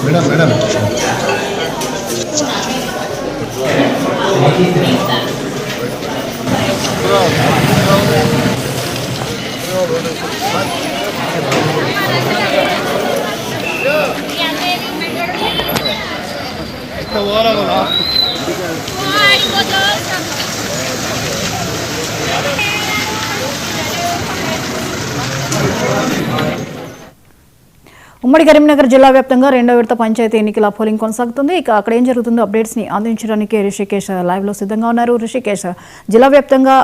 Madam madam ఉమ్మడి కరీంనగర్ జిల్లా వ్యాప్తంగా రెండో విడత పంచాయతీ ఎన్నికల పోలింగ్ కొనసాగుతుంది. ఇక అక్కడ ఏం జరుగుతుందో అప్డేట్స్ ని అందించడానికి రిషికేష్ లైవ్ లో సిద్ధంగా ఉన్నారు. రిషికేష్, జిల్లా వ్యాప్తంగా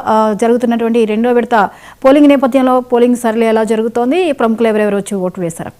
జరుగుతున్నటువంటి రెండో విడత పోలింగ్ నేపథ్యంలో పోలింగ్ సరళి ఎలా జరుగుతోంది, ప్రముఖులు ఎవరెవరు వచ్చి ఓటు వేశారు?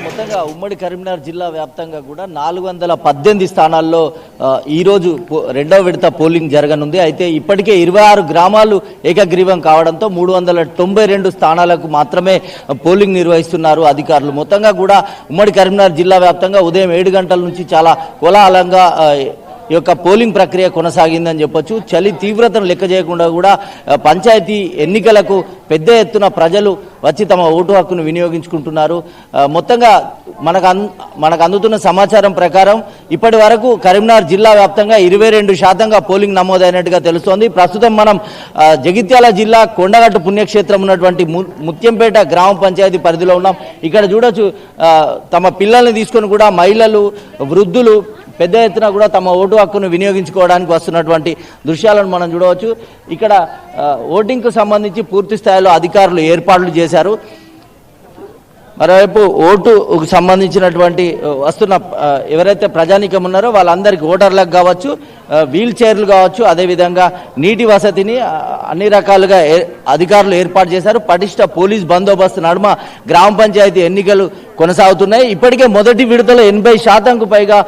మొత్తంగా ఉమ్మడి కరీంనగర్ జిల్లా వ్యాప్తంగా కూడా 418 స్థానాల్లో ఈరోజు రెండవ విడత పోలింగ్ జరగనుంది. అయితే ఇప్పటికే 26 గ్రామాలు ఏకగ్రీవం కావడంతో 392 స్థానాలకు మాత్రమే పోలింగ్ నిర్వహిస్తున్నారు అధికారులు. మొత్తంగా కూడా ఉమ్మడి కరీంనగర్ జిల్లా వ్యాప్తంగా ఉదయం 7 గంటల నుంచి చాలా కోలాహలంగా ఈ యొక్క పోలింగ్ ప్రక్రియ కొనసాగిందని చెప్పొచ్చు. చలి తీవ్రతను లెక్క చేయకుండా కూడా పంచాయతీ ఎన్నికలకు పెద్ద ఎత్తున ప్రజలు వచ్చి తమ ఓటు హక్కును వినియోగించుకుంటున్నారు. మొత్తంగా మనకు అందుతున్న సమాచారం ప్రకారం ఇప్పటి వరకు కరీంనగర్ జిల్లా వ్యాప్తంగా 22% పోలింగ్ నమోదైనట్టుగా తెలుస్తోంది. ప్రస్తుతం మనం జగిత్యాల జిల్లా కొండగట్టు పుణ్యక్షేత్రం ఉన్నటువంటి ముత్యంపేట గ్రామ పంచాయతీ పరిధిలో ఉన్నాం. ఇక్కడ చూడొచ్చు, తమ పిల్లల్ని తీసుకొని కూడా మహిళలు, వృద్ధులు పెద్ద ఎత్తున కూడా తమ ఓటు హక్కును వినియోగించుకోవడానికి వస్తున్నటువంటి దృశ్యాలను మనం చూడవచ్చు. ఇక్కడ ఓటింగ్కు సంబంధించి పూర్తి స్థాయిలో అధికారులు ఏర్పాట్లు చేశారు. మరోవైపు ఓటుకు సంబంధించినటువంటి వస్తున్న ఎవరైతే ప్రజానీకం ఉన్నారో వాళ్ళందరికీ ఓటర్లకు కావచ్చు, వీల్ చైర్లు కావచ్చు, అదేవిధంగా నీటి వసతిని అన్ని రకాలుగా అధికారులు ఏర్పాటు చేశారు. పటిష్ట పోలీస్ బందోబస్తు నడుమ గ్రామ పంచాయతీ ఎన్నికలు కొనసాగుతున్నాయి. ఇప్పటికే మొదటి విడతలో 80%కు పైగా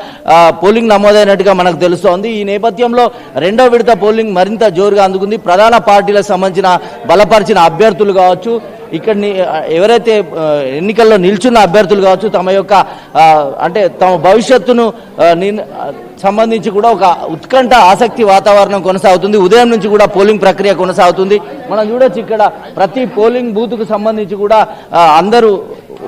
పోలింగ్ నమోదైనట్టుగా మనకు తెలుస్తోంది. ఈ నేపథ్యంలో రెండో విడత పోలింగ్ మరింత జోరుగా అందుకుంది. ప్రధాన పార్టీలకు సంబంధించిన బలపరిచిన అభ్యర్థులు కావచ్చు, ఇక్కడ ఎవరైతే ఎన్నికల్లో నిల్చున్న అభ్యర్థులు కావచ్చు, తమ యొక్క అంటే తమ భవిష్యత్తును సంబంధించి కూడా ఒక ఉత్కంఠ ఆసక్తి వాతావరణం కొనసాగుతుంది. ఉదయం నుంచి కూడా పోలింగ్ ప్రక్రియ కొనసాగుతుంది. మనం చూడొచ్చు, ఇక్కడ ప్రతి పోలింగ్ బూత్కు సంబంధించి కూడా అందరూ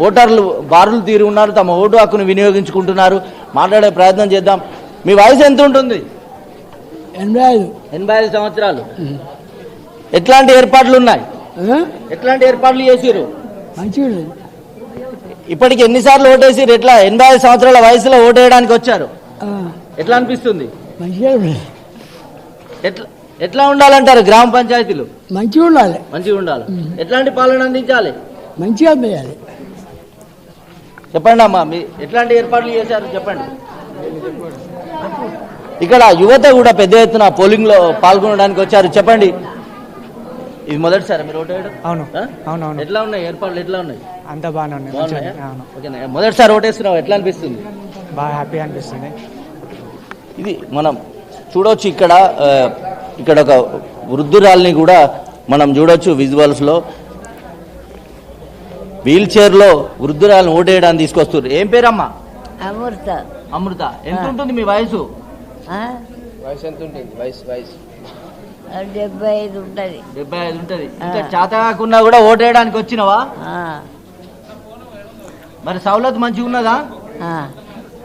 ఓటర్లు బారులు తీరి ఉన్నారు, తమ ఓటు హక్కును వినియోగించుకుంటున్నారు. మాట్లాడే ప్రయత్నం చేద్దాం. మీ వయసు ఎంత ఉంటుంది? 85 సంవత్సరాలు. ఎట్లాంటి ఏర్పాట్లు ఉన్నాయి? ఎట్లాంటి ఏర్పాట్లు చేసిరు? ఇప్పటికి ఎన్నిసార్లు ఓటేసిరు? ఎట్లా 85 సంవత్సరాల వయసులో ఓటేయడానికి వచ్చారు? ఎట్లా అనిపిస్తుంది? ఎట్లా ఉండాలంటారు గ్రామ పంచాయతీలు? మంచిగా ఉండాలి. మంచిగా ఉండాలి. ఎట్లాంటి పాలన అందించాలి? మంచిగా అందించాలి. చెప్పండి అమ్మా, మీ ఎట్లాంటి ఏర్పాట్లు చేశారు చెప్పండి. ఇక్కడ యువత కూడా పెద్ద ఎత్తున పోలింగ్ లో పాల్గొనడానికి వచ్చారు. చెప్పండి, ఇది మొదటిసారి మీరు ఓటు వేయడం? అవును. ఎట్లా ఉన్నాయి ఏర్పాట్లు? ఎట్లా ఉన్నాయి? అంతా బాగానే ఉన్నాయి బాగున్నాయా? మంచిగా అవును ఓకేనా. మొదటిసారి ఓటేస్తున్నావు, ఎట్లా అనిపిస్తుంది? బాగా హ్యాపీ అనిపిస్తుంది. ఇది మనం చూడవచ్చు ఇక్కడ ఇక్కడ ఒక వృద్ధురాల్ని కూడా మనం చూడొచ్చు విజువల్స్లో. వీల్ చైర్లో వృద్ధురాలను ఓటేయడానికి తీసుకొస్తారు. ఏం పేరమ్మా? అమృత అమృత. ఎంత ఉంటుంది మీ వయసు? ఆ? వయసు ఎంత ఉంటుంది? వయసు 75 ఉంటుంది. 75 ఉంటుంది. ఇంకా చేత కాకుండా కూడా ఓటేయడానికి వచ్చినవా? ఆ, మరి సౌలత్ మంచిగా ఉన్నదా? ఆ,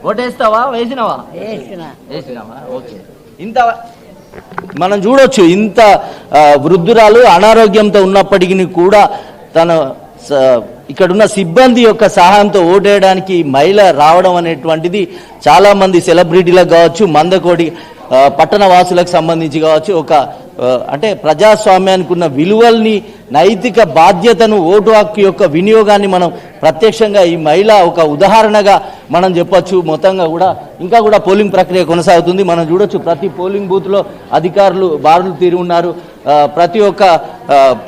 ఓటేస్తావా? వేసినవా? వేసిన వేసినావా? ఓకే. ఇంత మనం చూడొచ్చు, ఇంత వృద్ధురాలు అనారోగ్యంతో ఉన్నప్పటికీ కూడా తన ఇక్కడున్న సిబ్బంది యొక్క సహాయంతో ఓటేయడానికి మహిళ రావడం అనేటువంటిది చాలామంది సెలబ్రిటీలకు కావచ్చు, మందకోడి పట్టణ వాసులకు సంబంధించి కావచ్చు, ఒక అంటే ప్రజాస్వామ్యానికి ఉన్న విలువల్ని, నైతిక బాధ్యతను, ఓటు హక్కు యొక్క వినియోగాన్ని మనం ప్రత్యక్షంగా ఈ మహిళ ఒక ఉదాహరణగా మనం చెప్పొచ్చు. మొత్తంగా కూడా ఇంకా కూడా పోలింగ్ ప్రక్రియ కొనసాగుతుంది. మనం చూడొచ్చు ప్రతి పోలింగ్ బూత్లో అధికారులు బారులు తీరి ఉన్నారు. ప్రతి ఒక్క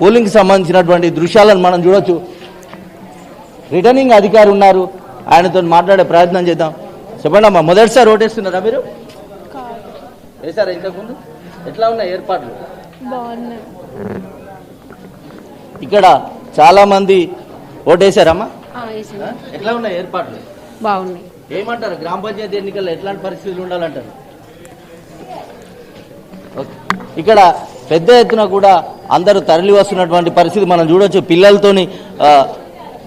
పోలింగ్కి సంబంధించినటువంటి దృశ్యాలను మనం చూడొచ్చు. రిటర్నింగ్ అధికారి ఉన్నారు, ఆయనతో మాట్లాడే ప్రయత్నం చేద్దాం. చెప్పండి అమ్మా, మొదటిసారి ఓటేస్తున్నారా మీరు? వేసారా ఇంతకుముందు? ఎట్లా ఉన్నాయి ఏర్పాట్లు? బాగున్నాయి. ఇక్కడ చాలా మంది ఓటేశారమ్మా. వేసిన ఎట్లా ఉన్నాయి ఏర్పాట్లు? బాగున్నాయి. ఏమంటారు, గ్రామ పంచాయతీ ఎన్నికల్లో ఎట్లాంటి పరిస్థితులు ఉండాలంటారు? ఓకే. ఇక్కడ పెద్ద ఎత్తున కూడా అందరూ తరలి వస్తున్నటువంటి పరిస్థితి మనం చూడొచ్చు. పిల్లలతోని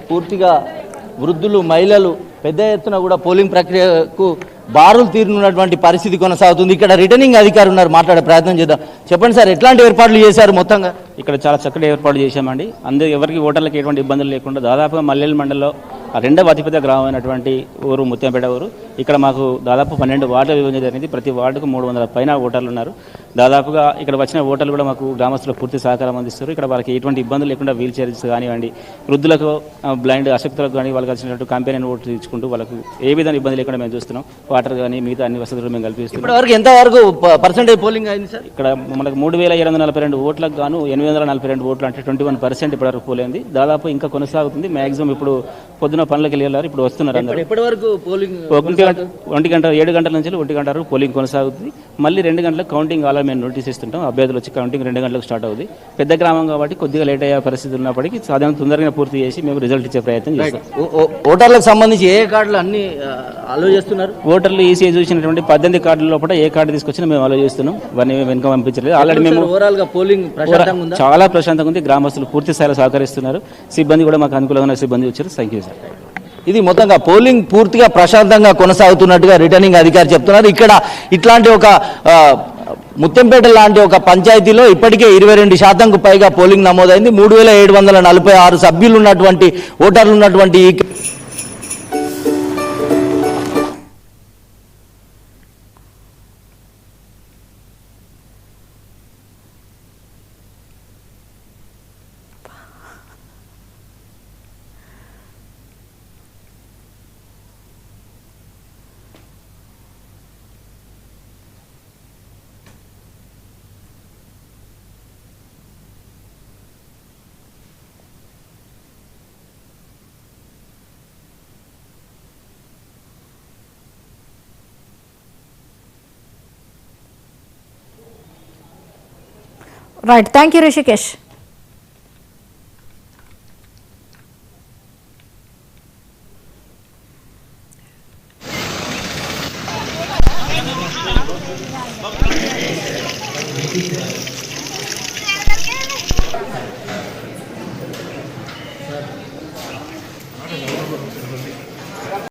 పూర్తిగా వృద్ధులు, మహిళలు పెద్ద ఎత్తున కూడా పోలింగ్ ప్రక్రియకు బారులు తీరునున్నటువంటి పరిస్థితి కొనసాగుతుంది. ఇక్కడ రిటర్నింగ్ అధికారి ఉన్నారు, మాట్లాడే ప్రయత్నం చేద్దాం. చెప్పండి సార్, ఎట్లాంటి ఏర్పాట్లు చేశారు మొత్తంగా? ఇక్కడ చాలా చక్కటి ఏర్పాటు చేశామండి. అందరూ ఎవరికి ఓటర్లకు ఎటువంటి ఇబ్బందులు లేకుండా దాదాపుగా మల్లెల మండలంలో రెండవ అతిపెద్ద గ్రామం అయినటువంటి ఊరు ముత్యంపేట ఊరు. ఇక్కడ మాకు దాదాపు 12 వార్డులు విభజన జరిగింది. ప్రతి వార్డుకు 300 పైన ఓటర్లు ఉన్నారు. దాదాపుగా ఇక్కడ వచ్చిన ఓటర్లు కూడా మాకు గ్రామస్తులు పూర్తి సహకారం అందిస్తారు. ఇక్కడ వాళ్ళకి ఎటువంటి ఇబ్బందులు లేకుండా వీల్ చైర్స్ కానివ్వండి, వృద్ధులకు, బ్లైండ్ అశక్తులకు కానీ వాళ్ళకి వచ్చినట్టు కంపెనీ ఓట్లు ఇచ్చుకుంటూ వాళ్ళకు ఏ విధంగా ఇబ్బంది లేకుండా మేము చూస్తున్నాం. వాటర్ కానీ మిగతా అన్ని వసతులు మేము కల్పిస్తున్నాం. ఇప్పటివరకు ఎంతవరకు పర్సెంటేజ్ పోలింగ్ అయింది సార్? ఇక్కడ మనకు 3742 ఓట్లకు గాను 842 ఓట్లు, అంటే 21% ఇప్పటివరకు పోలేంది. దాదాపు ఇంకా కొనసాగుతుంది. మ్యాక్సిమం ఇప్పుడు పొద్దున పనులకు వెళ్ళారు, ఇప్పుడు వస్తున్నారు అందరూ. ఎప్పటి వరకు పోలింగ్? 1 గంట 7 గంటల నుంచి 1 గంట వరకు పోలింగ్ కొనసాగుతుంది. మళ్ళీ 2 గంటలకు కౌంటింగ్ అలా మేము నోటీస్ ఇస్తుంటాం. అభ్యర్థులు వచ్చి కౌంటింగ్ 2 గంటలకు స్టార్ట్ అవుతుంది. పెద్ద గ్రామం కాబట్టి కొద్దిగా లేట్ అయ్యే పరిస్థితి ఉన్నప్పటికీ సాధారణ తొందరగా పూర్తి చేసి మేము రిజల్ట్ ఇచ్చే ప్రయత్నం చేస్తాం. ఓటర్లకు సంబంధించి ఏ కార్డులు అన్ని అలో చేస్తున్నారు? ఓటర్లు ఈసీ చూసినటువంటి 18 కార్డుల లోపల ఏ కార్డు తీసుకొచ్చినా మేము అలో చేస్తున్నాం. వారిని వెనుక పంపించలేదు. ఆల్రెడీ మేము ఓవరాల్ గా పోలింగ్ ప్రశాంతంగా ఉందా? చాలా ప్రశాంతంగా ఉంది. గ్రామస్తులు పూర్తి స్థాయిలో సహకరిస్తున్నారు. సిబ్బంది కూడా మాకు అనుకూలంగా సిబ్బంది వచ్చారు. Thank you sir. ఇది మొత్తంగా పోలింగ్ పూర్తిగా ప్రశాంతంగా కొనసాగుతున్నట్టుగా రిటర్నింగ్ అధికారి చెప్తున్నారు. ఇక్కడ ఇట్లాంటి ఒక ముత్యంపేట లాంటి ఒక పంచాయతీలో ఇప్పటికే 22% పైగా పోలింగ్ నమోదైంది. 3746 సభ్యులు ఉన్నటువంటి ఓటర్లు ఉన్నటువంటి రైట్. Thank you Rishikesh.